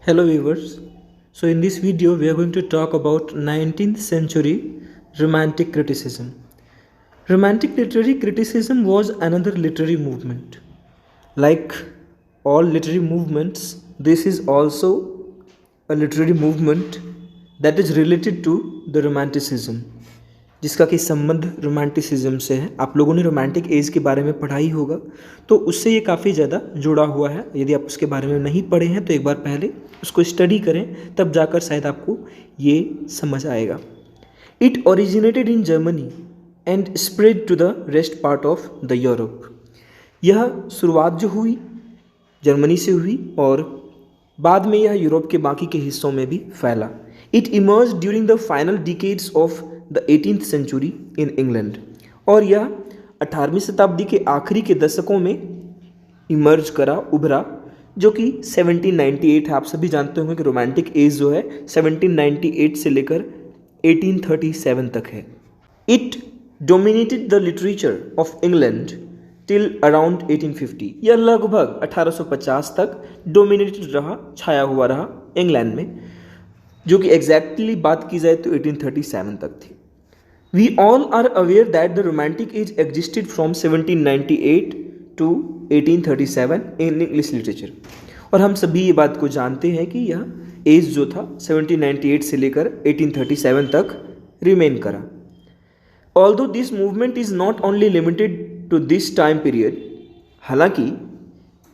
Hello viewers. So in this video we are going to talk about 19th century romantic criticism. Romantic literary criticism was another literary movement. Like all literary movements, this is also a literary movement that is related to the romanticism, जिसका कि संबंध romanticism से है। आप लोगों ने romantic as के बारे में पढ़ा ही होगा, तो उससे ये काफ़ी ज़्यादा जुड़ा हुआ है। यदि आप उसके बारे में नहीं पढ़े हैं तो एक बार पहले उसको स्टडी करें, तब जाकर शायद आपको ये समझ आएगा। It originated in Germany and spread to the rest part of the Europe. यह शुरुआत जो हुई जर्मनी से हुई और बाद में यह यूरोप के बाकी के हिस्सों में भी फैला। It emerge during the final decades of the 18th century in England, और यह 18वीं शताब्दी के आखिरी के दशकों में इमर्ज करा, उभरा, जो कि 1798 है। आप सभी जानते होंगे कि रोमांटिक एज जो है 1798 से लेकर 1837 तक है। It dominated the literature of England till around 1850। यह लगभग 1850 तक डोमिनेटेड रहा, छाया हुआ रहा इंग्लैंड में, जो कि एग्जैक्टली बात की जाए तो 1837 तक थी। We all are aware that the romantic age existed from 1798 to 1837 in English literature, और हम सभी ये बात को जानते हैं कि यह एज जो था 1798 से लेकर 1837 तक रिमेन करा। Although this movement is not only limited to this time period, हालांकि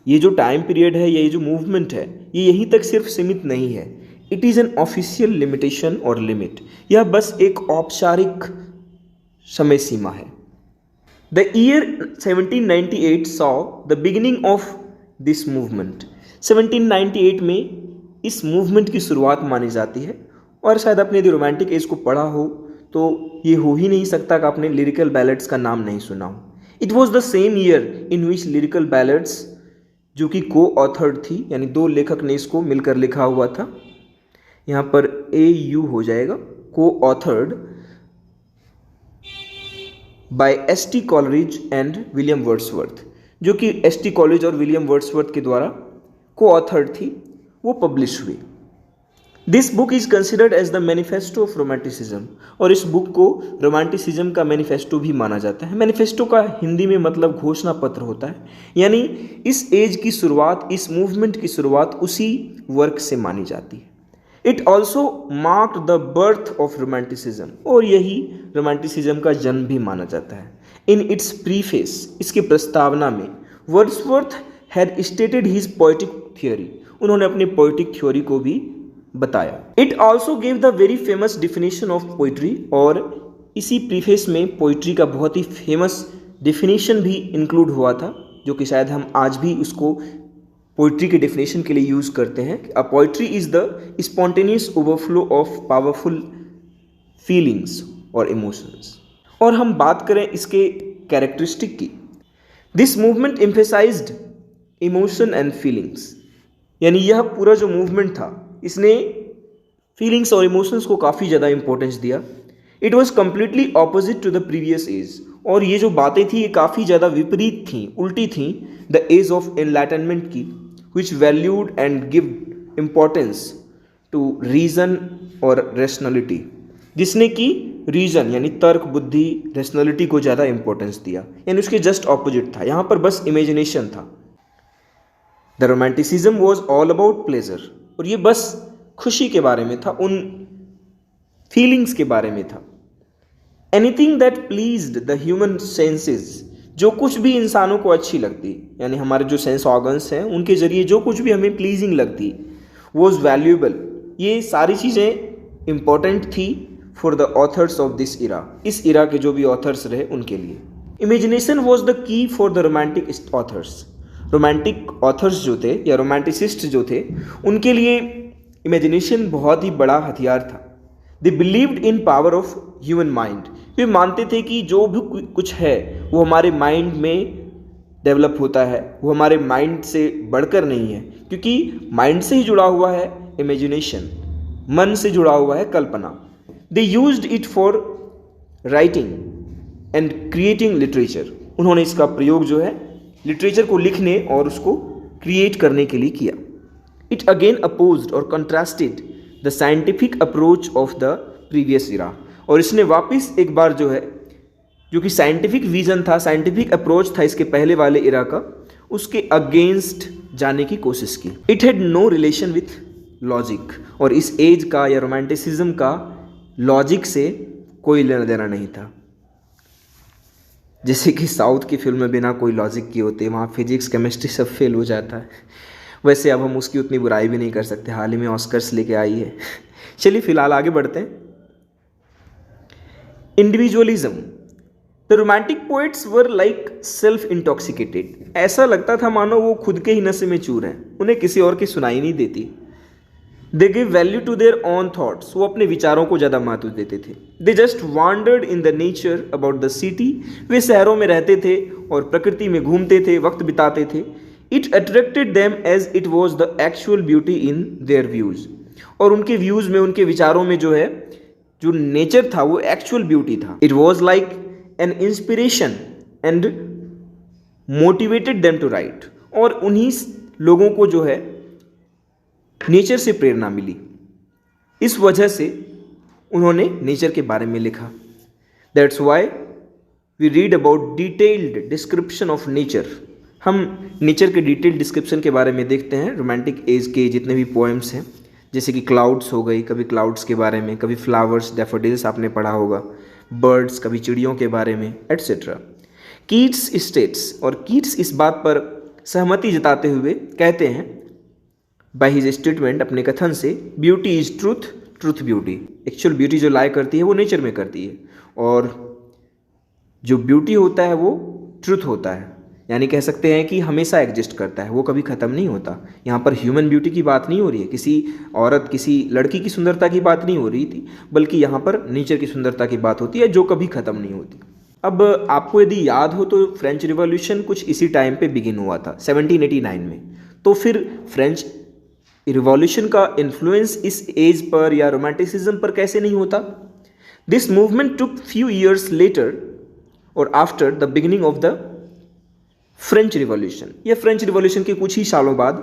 ये जो टाइम पीरियड है, ये जो मूवमेंट है, ये यहीं तक सिर्फ सीमित नहीं है। It is an official limitation और लिमिट, यह बस एक औपचारिक समय सीमा है। The year 1798 saw the beginning of this movement. 1798 में इस मूवमेंट की शुरुआत मानी जाती है, और शायद आपने यदि रोमांटिक एज को पढ़ा हो तो ये हो ही नहीं सकता कि आपने लिरिकल बैलेड्स का नाम नहीं सुना हो। It was the same year in which lyrical ballads, जो कि को ऑथर्ड थी, यानी दो लेखक ने इसको मिलकर लिखा हुआ था, यहाँ पर AU हो जाएगा, को authored by ST Coleridge and William Wordsworth, जो कि ST कॉलरिज और विलियम वर्ड्सवर्थ के द्वारा को ऑथर्ड थी, वो पब्लिश हुई। This book is considered as the manifesto of romanticism, और इस बुक को रोमांटिसिज्म का मैनिफेस्टो भी माना जाता है। मैनिफेस्टो का हिंदी में मतलब घोषणा पत्र होता है, यानी इस एज की शुरुआत, इस मूवमेंट की शुरुआत उसी वर्क से मानी जाती है। It also marked the birth of romanticism, और यही रोमांटिसिज्म का जन्म भी माना जाता है। इन इट्स प्रीफेस, इसके प्रस्तावना में, Wordsworth had stated his poetic theory, उन्होंने अपनी पोएटिक थ्योरी को भी बताया। It also gave the very famous definition of poetry, और इसी प्रीफेस में पोइट्री का बहुत ही फेमस डिफिनेशन भी इंक्लूड हुआ था, जो कि शायद हम आज भी उसको पोइट्री के डेफिनेशन के लिए यूज़ करते हैं। अ poetry is the spontaneous overflow of powerful feelings और इमोशंस। और हम बात करें इसके कैरेक्टरिस्टिक की, this movement emphasised emotion and feelings, यानी यह पूरा जो मूवमेंट था, इसने फीलिंग्स और इमोशंस को काफ़ी ज़्यादा इंपॉर्टेंस दिया। It was completely opposite to the previous age, और ये जो बातें थी ये काफ़ी ज़्यादा विपरीत थी, उल्टी थी द एज ऑफ एनलाइटनमेंट की, which valued and give importance to reason और रैशनलिटी, जिसने कि रीज़न यानी तर्क, बुद्धि, रैशनलिटी को ज़्यादा इंपॉर्टेंस दिया, यानी उसके जस्ट ऑपोजिट था। यहाँ पर बस इमेजिनेशन था। The romanticism was all about pleasure, और ये बस खुशी के बारे में था, उन फीलिंग्स के बारे में था। Anything that pleased the human senses, जो कुछ भी इंसानों को अच्छी लगती, यानी हमारे जो सेंस ऑर्गन्स हैं उनके जरिए जो कुछ भी हमें प्लीजिंग लगती, वॉज वैल्यूएबल, ये सारी चीज़ें इंपॉर्टेंट थी for the author's of this इरा, इस इरा के जो भी ऑथर्स रहे उनके लिए। Imagination was the key for the romantic authors, romantic authors जो थे या रोमांटिसिस्ट जो थे, उनके लिए इमेजिनेशन बहुत ही बड़ा हथियार था। They believed in power of human mind, वे मानते थे कि जो भी कुछ है वो हमारे माइंड में डेवलप होता है, वो हमारे माइंड से बढ़कर नहीं है, क्योंकि माइंड से ही जुड़ा हुआ है इमेजिनेशन, मन से जुड़ा हुआ है कल्पना। They used it for writing and creating literature, उन्होंने इसका प्रयोग जो है लिटरेचर को लिखने और उसको क्रिएट करने के लिए किया। इट अगेन अपोज्ड और contrasted the scientific approach of the previous era, और इसने वापस एक बार जो है, जो कि साइंटिफिक विजन था, साइंटिफिक अप्रोच था इसके पहले वाले इरा का, उसके अगेंस्ट जाने की कोशिश की। It had no relation with logic, और इस एज का या रोमांटिसिज्म का लॉजिक से कोई लेना देना नहीं था। जैसे कि साउथ की फिल्म में बिना कोई लॉजिक के होते, वहाँ फिजिक्स केमिस्ट्री सब फेल हो जाता है, वैसे अब हम उसकी उतनी बुराई भी नहीं कर सकते, हाल ही में ऑस्कर्स लेके आई है। चलिए फिलहाल आगे बढ़ते हैं। Individualism, the romantic poets were like self intoxicated, ऐसा लगता था मानो वो खुद के ही नशे में चूर हैं, उन्हें किसी और की सुनाई नहीं देती। They give value to their own thoughts, वो अपने विचारों को ज़्यादा महत्व देते थे। They just wandered in the nature about the city, वे शहरों में रहते थे और प्रकृति में घूमते थे, वक्त बिताते थे। It attracted them as it was the actual beauty in their views, और उनके व्यूज़ में, उनके विचारों में जो है, जो नेचर था वो एक्चुअल ब्यूटी था। It was like an inspiration and motivated them to write, और उन्हीं लोगों को जो है नेचर से प्रेरणा मिली, इस वजह से उन्होंने नेचर के बारे में लिखा। That's why we read about detailed description of nature, हम नेचर के डिटेल्ड डिस्क्रिप्शन के बारे में देखते हैं रोमांटिक एज के जितने भी पोएम्स हैं, जैसे कि क्लाउड्स हो गई, कभी क्लाउड्स के बारे में, कभी फ्लावर्स, डैफोडिल्स आपने पढ़ा होगा, बर्ड्स, कभी चिड़ियों के बारे में, एट्सेट्रा। कीट्स स्टेट्स, और कीट्स इस बात पर सहमति जताते हुए कहते हैं, बाय हिज स्टेटमेंट, अपने कथन से, beauty is truth, truth beauty, actual beauty जो लाई करती है वो नेचर में करती है, और जो ब्यूटी होता है वो ट्रूथ होता है, यानी कह सकते हैं कि हमेशा एग्जिस्ट करता है, वो कभी ख़त्म नहीं होता। यहाँ पर ह्यूमन ब्यूटी की बात नहीं हो रही है, किसी औरत, किसी लड़की की सुंदरता की बात नहीं हो रही थी, बल्कि यहाँ पर नेचर की सुंदरता की बात होती है जो कभी ख़त्म नहीं होती। अब आपको यदि याद हो तो फ्रेंच रिवॉल्यूशन कुछ इसी टाइम पे बिगिन हुआ था 1789 में, तो फिर फ्रेंच रिवॉल्यूशन का इन्फ्लुएंस इस एज पर या रोमांटिसिज्म पर कैसे नहीं होता। This movement took few years later और after the beginning of the French Revolution, यह फ्रेंच रिवॉल्यूशन के कुछ ही सालों बाद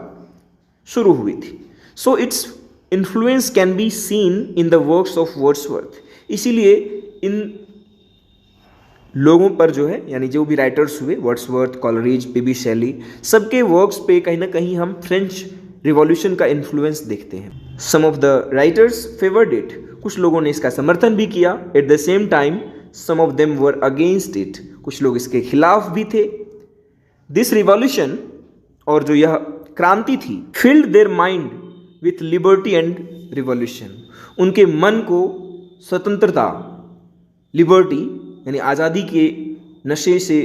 शुरू हुई थी। So its influence can be seen in the works of Wordsworth, इसीलिए इन लोगों पर जो है, यानी जो भी राइटर्स हुए, वर्ड्सवर्थ, कॉलरिज, पीबी शेली, सबके वर्क्स पे कहीं ना कहीं हम फ्रेंच रिवॉल्यूशन का इन्फ्लुएंस देखते हैं। Some of the writers favoured it, कुछ लोगों ने इसका समर्थन भी किया। At the same time some of them were against it, कुछ लोग इसके खिलाफ भी थे। दिस रिवॉल्यूशन, और जो यह क्रांति थी, field their mind with liberty and revolution, उनके मन को स्वतंत्रता, लिबर्टी यानी आज़ादी के नशे से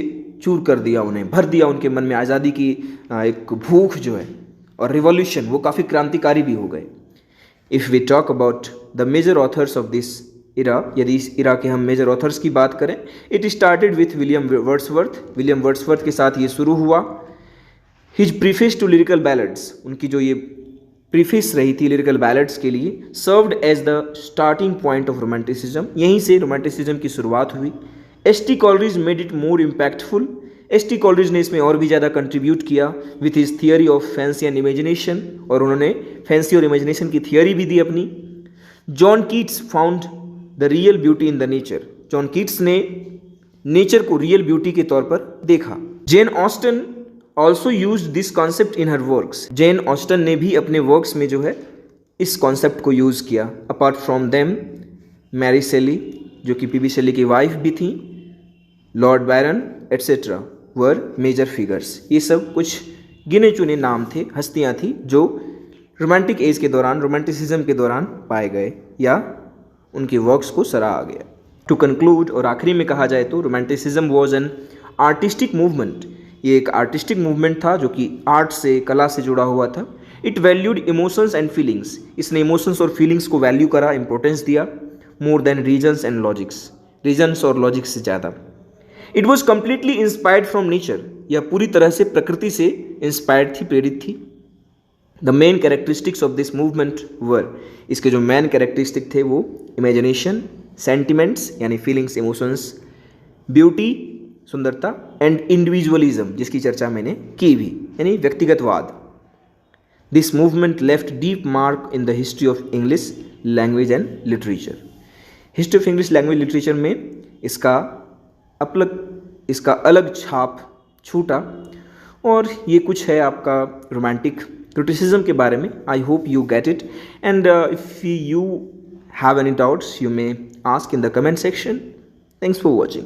चूर कर दिया, उन्हें भर दिया उनके मन में आज़ादी की एक भूख जो है, और रिवॉल्यूशन वो काफ़ी क्रांतिकारी भी हो गए। If we talk about the major authors of this era, यदि इस इरा के हम मेजर ऑथर्स की बात करें, it started with William Wordsworth, William Wordsworth के साथ ये शुरू हुआ। His preface to lyrical ballads, उनकी जो ये प्रीफेस रही थी लिरिकल बैलेड्स के लिए, served as the starting point of romanticism, यहीं से रोमांटिसिज्म की शुरुआत हुई। S T. Coleridge made it more impactful, S T. Coleridge ने इसमें और भी ज़्यादा कंट्रीब्यूट किया with his theory of fancy and imagination, और उन्होंने फैंसी और इमेजिनेशन की थियोरी भी दी अपनी। John Keats found the real beauty in the nature, John Keats ने नेचर को रियल ब्यूटी के तौर पर देखा। Jane Austen also used this concept in her works, Jane Austen ने भी अपने वर्क्स में जो है इस कॉन्सेप्ट को यूज़ किया। Apart from them Mary Shelley, जो कि पीबी शेली की वाइफ भी थी, Lord Byron etcetera were major figures, ये सब कुछ गिने चुने नाम थे, हस्तियाँ थी जो रोमांटिक एज के दौरान, रोमांटिसिज्म के दौरान पाए गए या उनके वर्क्स को सराहा गया। टू कंक्लूड, और आखिरी में कहा जाए तो, romanticism was an artistic movement, ये एक आर्टिस्टिक मूवमेंट था जो कि आर्ट से, कला से जुड़ा हुआ था। It valued emotions and feelings, इसने इमोशंस और फीलिंग्स को वैल्यू करा, इंपॉर्टेंस दिया, more than reasons and logics, reasons और लॉजिक्स से ज़्यादा। It was completely inspired from nature, यह पूरी तरह से प्रकृति से इंस्पायर्ड थी, प्रेरित थी। The main characteristics of this movement were, इसके जो मेन कैरेक्टरिस्टिक थे वो इमेजिनेशन, सेंटिमेंट्स यानी फीलिंग्स, इमोशंस, ब्यूटी सुंदरता, एंड इंडिविजुअलिज्म जिसकी चर्चा मैंने की भी, यानी व्यक्तिगतवाद। This movement left deep mark in the history of English language and literature. History of English language literature में इसका अलग छाप छूटा। और ये कुछ है आपका रोमांटिक क्रिटिसिज्म के बारे में। I hope you get it, and if you have any doubts you may ask in the comment section. Thanks for watching.